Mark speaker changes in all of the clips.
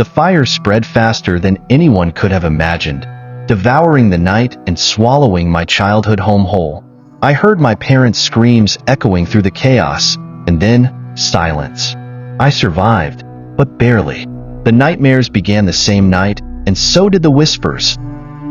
Speaker 1: The fire spread faster than anyone could have imagined, devouring the night and swallowing my childhood home whole. I heard my parents' screams echoing through the chaos, and then silence. I survived, but barely. The nightmares began the same night, and so did the whispers.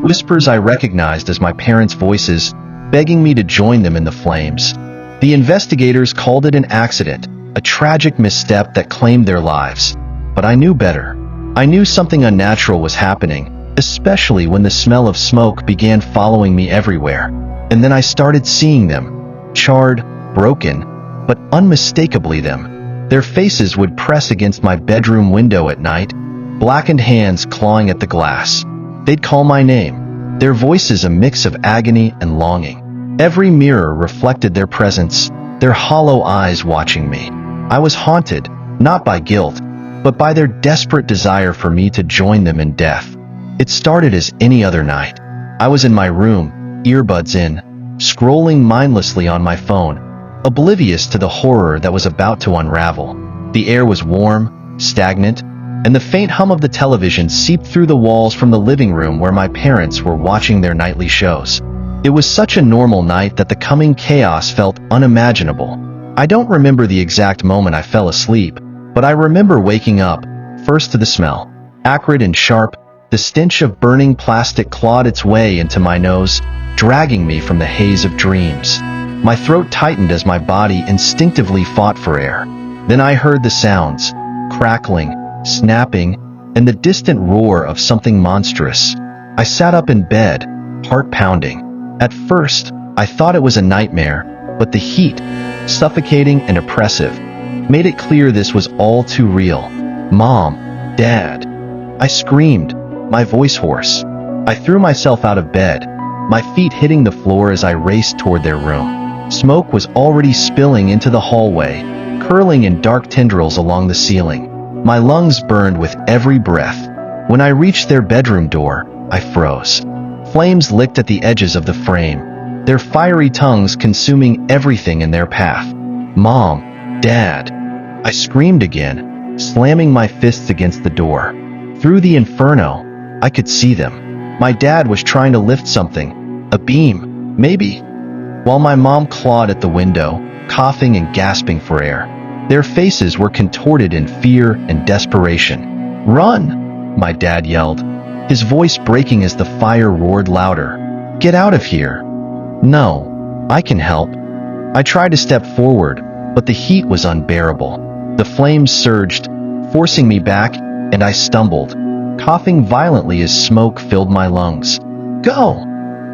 Speaker 1: Whispers I recognized as my parents' voices, begging me to join them in the flames. The investigators called it an accident, a tragic misstep that claimed their lives. But I knew better. I knew something unnatural was happening, especially when the smell of smoke began following me everywhere. And then I started seeing them, charred, broken, but unmistakably them. Their faces would press against my bedroom window at night, blackened hands clawing at the glass. They'd call my name, their voices a mix of agony and longing. Every mirror reflected their presence, their hollow eyes watching me. I was haunted, not by guilt, but by their desperate desire for me to join them in death. It started as any other night. I was in my room, earbuds in, scrolling mindlessly on my phone, oblivious to the horror that was about to unravel. The air was warm, stagnant, and the faint hum of the television seeped through the walls from the living room where my parents were watching their nightly shows. It was such a normal night that the coming chaos felt unimaginable. I don't remember the exact moment I fell asleep, but I remember waking up, first to the smell. Acrid and sharp, the stench of burning plastic clawed its way into my nose, dragging me from the haze of dreams. My throat tightened as my body instinctively fought for air. Then I heard the sounds, crackling, snapping, and the distant roar of something monstrous. I sat up in bed, heart pounding. At first, I thought it was a nightmare, but the heat, suffocating and oppressive, made it clear this was all too real. Mom, Dad. I screamed, my voice hoarse. I threw myself out of bed, my feet hitting the floor as I raced toward their room. Smoke was already spilling into the hallway, curling in dark tendrils along the ceiling. My lungs burned with every breath. When I reached their bedroom door, I froze. Flames licked at the edges of the frame, their fiery tongues consuming everything in their path. Mom, Dad. I screamed again, slamming my fists against the door. Through the inferno, I could see them. My dad was trying to lift something, a beam, maybe, while my mom clawed at the window, coughing and gasping for air. Their faces were contorted in fear and desperation. Run, my dad yelled, his voice breaking as the fire roared louder. Get out of here. No, I can help. I tried to step forward, but the heat was unbearable. The flames surged, forcing me back, and I stumbled, coughing violently as smoke filled my lungs. Go!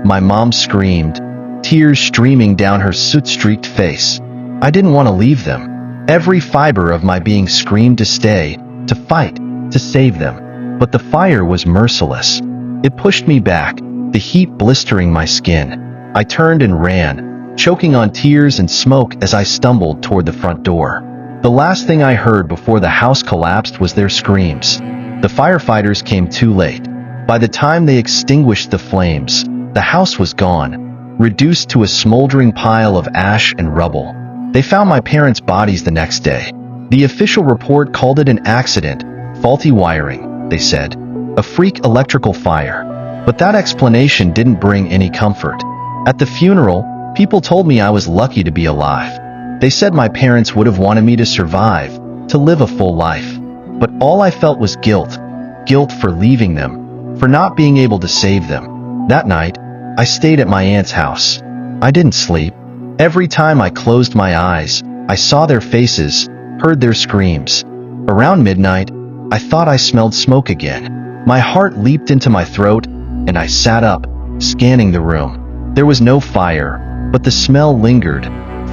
Speaker 1: My mom screamed, tears streaming down her soot-streaked face. I didn't want to leave them. Every fiber of my being screamed to stay, to fight, to save them. But the fire was merciless. It pushed me back, the heat blistering my skin. I turned and ran, choking on tears and smoke as I stumbled toward the front door. The last thing I heard before the house collapsed was their screams. The firefighters came too late. By the time they extinguished the flames, the house was gone, reduced to a smoldering pile of ash and rubble. They found my parents' bodies the next day. The official report called it an accident, faulty wiring, they said, a freak electrical fire. But that explanation didn't bring any comfort. At the funeral, people told me I was lucky to be alive. They said my parents would have wanted me to survive, to live a full life. But all I felt was guilt. Guilt for leaving them, for not being able to save them. That night, I stayed at my aunt's house. I didn't sleep. Every time I closed my eyes, I saw their faces, heard their screams. Around midnight, I thought I smelled smoke again. My heart leaped into my throat, and I sat up, scanning the room. There was no fire, but the smell lingered,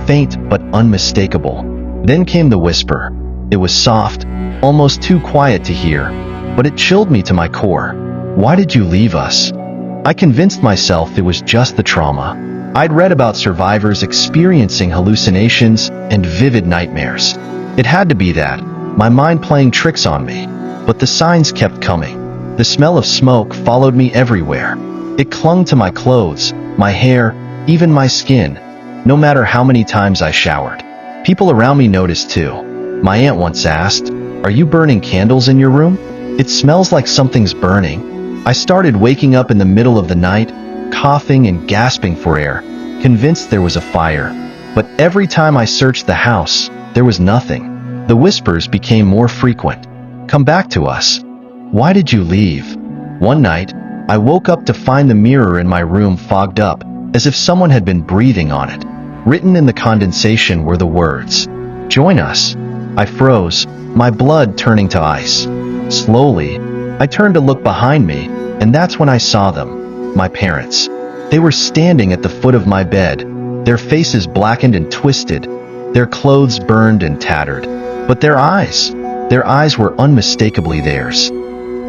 Speaker 1: faint but unmistakable. Then came the whisper. It was soft, almost too quiet to hear, but it chilled me to my core. Why did you leave us? I convinced myself it was just the trauma. I'd read about survivors experiencing hallucinations and vivid nightmares. It had to be that, my mind playing tricks on me. But the signs kept coming. The smell of smoke followed me everywhere. It clung to my clothes, my hair, even my skin, no matter how many times I showered. People around me noticed too. My aunt once asked, "Are you burning candles in your room?" It smells like something's burning. I started waking up in the middle of the night, coughing and gasping for air, convinced there was a fire. But every time I searched the house, there was nothing. The whispers became more frequent. "Come back to us. Why did you leave?" One night, I woke up to find the mirror in my room fogged up, as if someone had been breathing on it. Written in the condensation were the words, "Join us." I froze, my blood turning to ice. Slowly, I turned to look behind me, and that's when I saw them, my parents. They were standing at the foot of my bed, their faces blackened and twisted, their clothes burned and tattered. But their eyes were unmistakably theirs.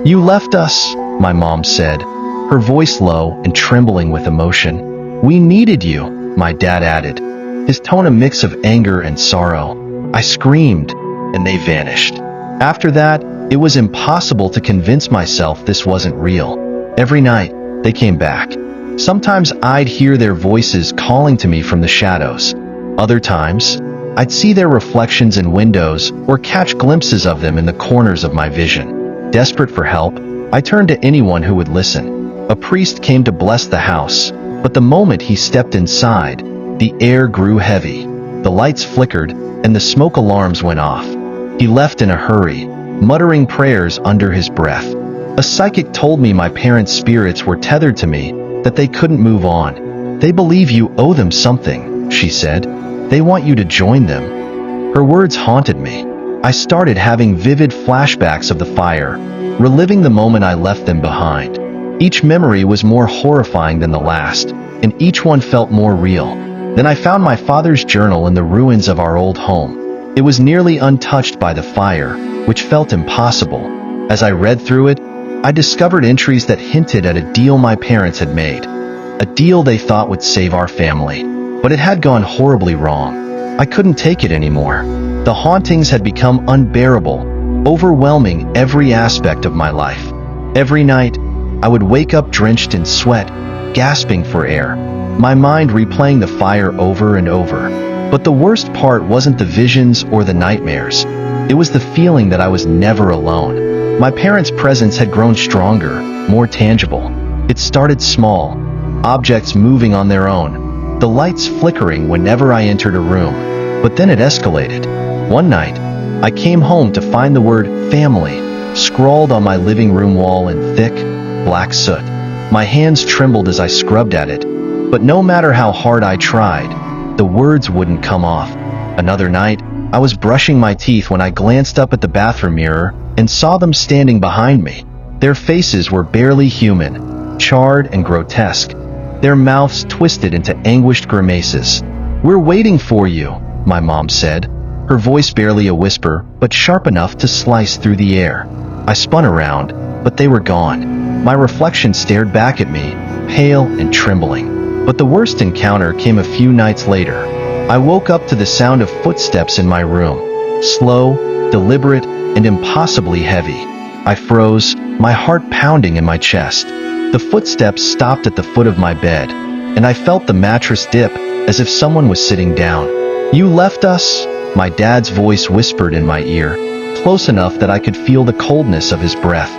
Speaker 1: "You left us," my mom said, her voice low and trembling with emotion. "We needed you," my dad added, his tone a mix of anger and sorrow. I screamed, and they vanished. After that, it was impossible to convince myself this wasn't real. Every night, they came back. Sometimes I'd hear their voices calling to me from the shadows. Other times, I'd see their reflections in windows or catch glimpses of them in the corners of my vision. Desperate for help, I turned to anyone who would listen. A priest came to bless the house, but the moment he stepped inside, the air grew heavy. The lights flickered, and the smoke alarms went off. He left in a hurry, muttering prayers under his breath. A psychic told me my parents' spirits were tethered to me, that they couldn't move on. "They believe you owe them something," she said. "They want you to join them." Her words haunted me. I started having vivid flashbacks of the fire, reliving the moment I left them behind. Each memory was more horrifying than the last, and each one felt more real. Then I found my father's journal in the ruins of our old home. It was nearly untouched by the fire, which felt impossible. As I read through it, I discovered entries that hinted at a deal my parents had made. A deal they thought would save our family. But it had gone horribly wrong. I couldn't take it anymore. The hauntings had become unbearable, overwhelming every aspect of my life. Every night, I would wake up drenched in sweat, gasping for air, my mind replaying the fire over and over. But the worst part wasn't the visions or the nightmares. It was the feeling that I was never alone. My parents' presence had grown stronger, more tangible. It started small, objects moving on their own, the lights flickering whenever I entered a room. But then it escalated. One night, I came home to find the word family scrawled on my living room wall in thick, black soot. My hands trembled as I scrubbed at it, but no matter how hard I tried, the words wouldn't come off. Another night, I was brushing my teeth when I glanced up at the bathroom mirror and saw them standing behind me. Their faces were barely human, charred and grotesque, their mouths twisted into anguished grimaces. "We're waiting for you," my mom said, her voice barely a whisper, but sharp enough to slice through the air. I spun around, but they were gone. My reflection stared back at me, pale and trembling. But the worst encounter came a few nights later. I woke up to the sound of footsteps in my room, slow, deliberate, and impossibly heavy. I froze, my heart pounding in my chest. The footsteps stopped at the foot of my bed, and I felt the mattress dip as if someone was sitting down. "You left us?" my dad's voice whispered in my ear, close enough that I could feel the coldness of his breath.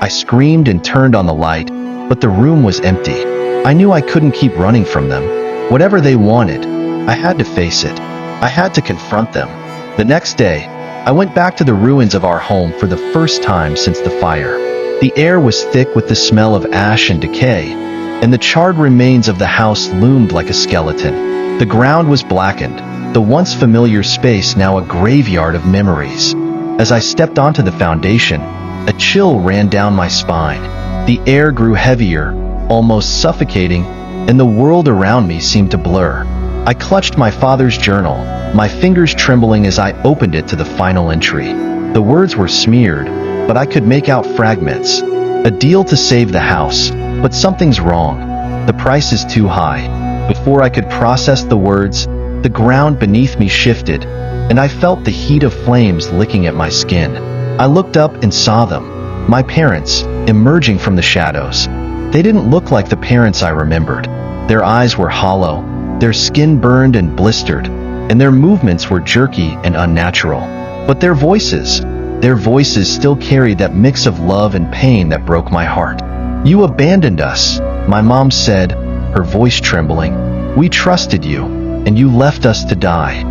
Speaker 1: I screamed and turned on the light, but the room was empty. I knew I couldn't keep running from them. Whatever they wanted, I had to face it. I had to confront them. The next day, I went back to the ruins of our home for the first time since the fire. The air was thick with the smell of ash and decay, and the charred remains of the house loomed like a skeleton. The ground was blackened, the once familiar space now a graveyard of memories. As I stepped onto the foundation, a chill ran down my spine. The air grew heavier, almost suffocating, and the world around me seemed to blur. I clutched my father's journal, my fingers trembling as I opened it to the final entry. The words were smeared, but I could make out fragments. A deal to save the house, but something's wrong. The price is too high. Before I could process the words, the ground beneath me shifted, and I felt the heat of flames licking at my skin. I looked up and saw them, my parents, emerging from the shadows. They didn't look like the parents I remembered. Their eyes were hollow, their skin burned and blistered, and their movements were jerky and unnatural. But their voices, Their voices still carried that mix of love and pain that broke my heart. "You abandoned us," my mom said, her voice trembling. "We trusted you, and you left us to die."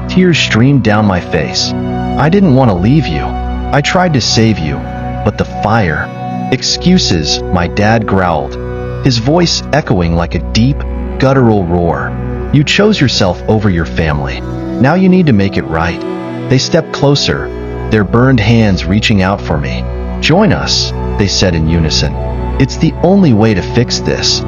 Speaker 1: Tears streamed down my face. "I didn't want to leave you. I tried to save you, but the fire—" "Excuses," my dad growled, his voice echoing like a deep, guttural roar. "You chose yourself over your family. Now you need to make it right." They stepped closer, their burned hands reaching out for me. "Join us," they said in unison. "It's the only way to fix this."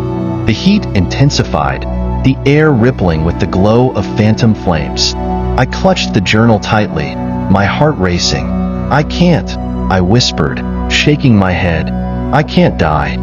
Speaker 1: The heat intensified, the air rippling with the glow of phantom flames. I clutched the journal tightly, my heart racing. "I can't," I whispered, shaking my head. "I can't die."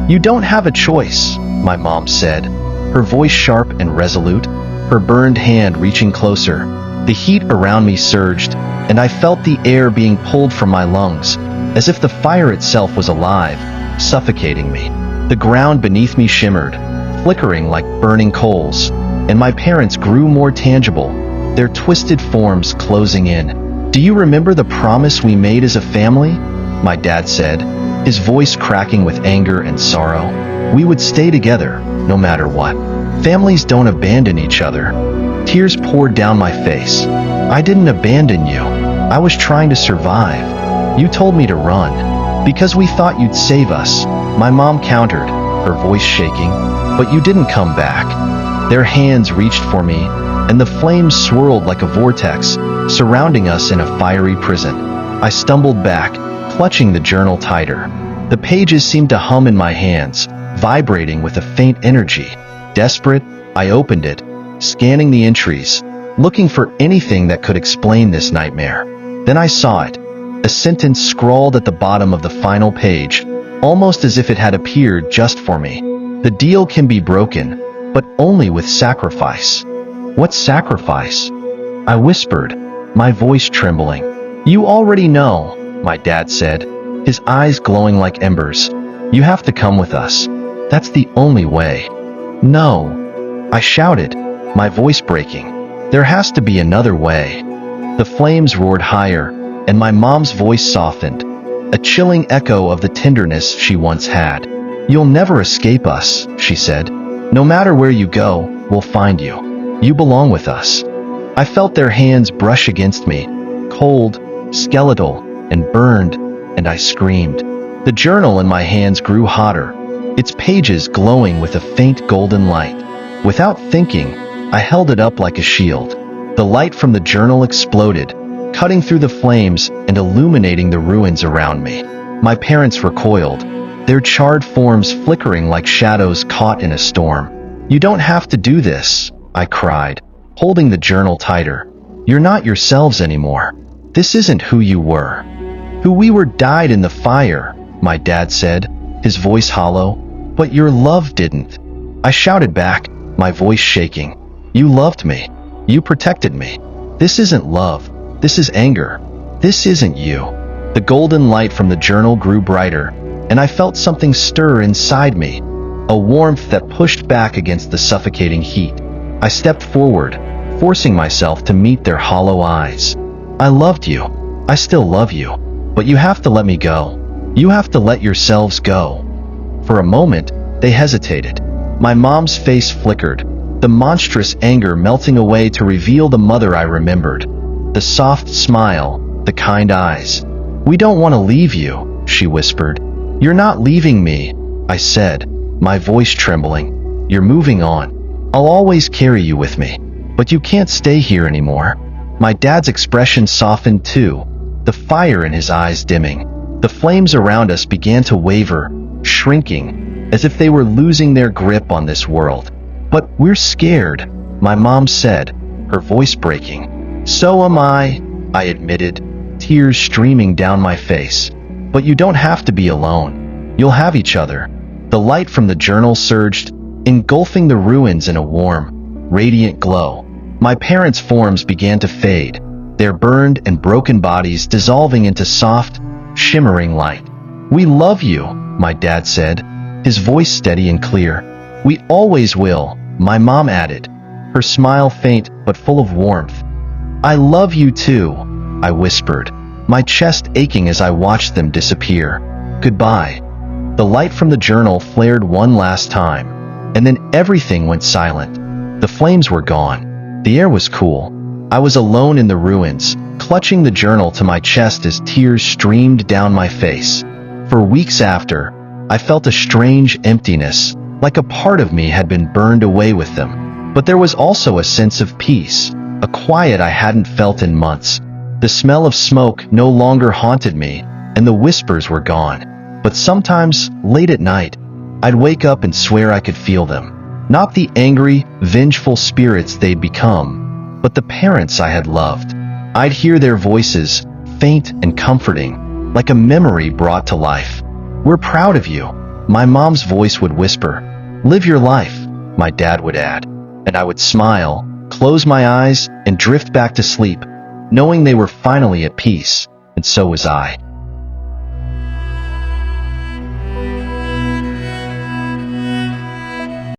Speaker 1: "You don't have a choice," my mom said, her voice sharp and resolute, her burned hand reaching closer. The heat around me surged, and I felt the air being pulled from my lungs, as if the fire itself was alive, suffocating me. The ground beneath me shimmered, flickering like burning coals, and my parents grew more tangible, their twisted forms closing in. "Do you remember the promise we made as a family?" my dad said, his voice cracking with anger and sorrow. "We would stay together, no matter what. Families don't abandon each other." Tears poured down my face. "I didn't abandon you. I was trying to survive. You told me to run, because we thought you'd save us," my mom countered, her voice shaking. "But you didn't come back." Their hands reached for me, and the flames swirled like a vortex, surrounding us in a fiery prison. I stumbled back, clutching the journal tighter. The pages seemed to hum in my hands, vibrating with a faint energy. Desperate, I opened it, scanning the entries, looking for anything that could explain this nightmare. Then I saw it, a sentence scrawled at the bottom of the final page, almost as if it had appeared just for me. "The deal can be broken, but only with sacrifice." "What sacrifice?" I whispered, my voice trembling. "You already know," my dad said, his eyes glowing like embers. "You have to come with us. That's the only way." "No," I shouted, my voice breaking. "There has to be another way." The flames roared higher, and my mom's voice softened, a chilling echo of the tenderness she once had. "You'll never escape us," she said. "No matter where you go, we'll find you. You belong with us." I felt their hands brush against me, cold, skeletal, and burned, and I screamed. The journal in my hands grew hotter, its pages glowing with a faint golden light. Without thinking, I held it up like a shield. The light from the journal exploded, cutting through the flames and illuminating the ruins around me. My parents recoiled, their charred forms flickering like shadows caught in a storm. "You don't have to do this," I cried, holding the journal tighter. "You're not yourselves anymore. This isn't who you were." "Who we were died in the fire," my dad said, his voice hollow. "But your love didn't." I shouted back, my voice shaking. "You loved me. You protected me. This isn't love. This is anger. This isn't you." The golden light from the journal grew brighter, and I felt something stir inside me, a warmth that pushed back against the suffocating heat. I stepped forward, forcing myself to meet their hollow eyes. "I loved you. I still love you. But you have to let me go. You have to let yourselves go." For a moment, they hesitated. My mom's face flickered, the monstrous anger melting away to reveal the mother I remembered. The soft smile, the kind eyes. "We don't want to leave you," she whispered. "You're not leaving me," I said, my voice trembling. "You're moving on. I'll always carry you with me. But you can't stay here anymore." My dad's expression softened too, the fire in his eyes dimming. The flames around us began to waver, shrinking, as if they were losing their grip on this world. "But we're scared," my mom said, her voice breaking. "So am I," I admitted, tears streaming down my face. "But you don't have to be alone. You'll have each other." The light from the journal surged, engulfing the ruins in a warm, radiant glow. My parents' forms began to fade, their burned and broken bodies dissolving into soft, shimmering light. "We love you," my dad said, his voice steady and clear. "We always will," my mom added, her smile faint but full of warmth. "I love you too," I whispered, my chest aching as I watched them disappear. Goodbye. The light from the journal flared one last time, and then everything went silent. The flames were gone. The air was cool. I was alone in the ruins, clutching the journal to my chest as tears streamed down my face. For weeks after, I felt a strange emptiness, like a part of me had been burned away with them. But there was also a sense of peace, a quiet I hadn't felt in months. The smell of smoke no longer haunted me, and the whispers were gone. But sometimes, late at night, I'd wake up and swear I could feel them. Not the angry, vengeful spirits they'd become, but the parents I had loved. I'd hear their voices, faint and comforting, like a memory brought to life. "We're proud of you," my mom's voice would whisper. "Live your life," my dad would add. And I would smile, close my eyes, and drift back to sleep, knowing they were finally at peace, and so was I.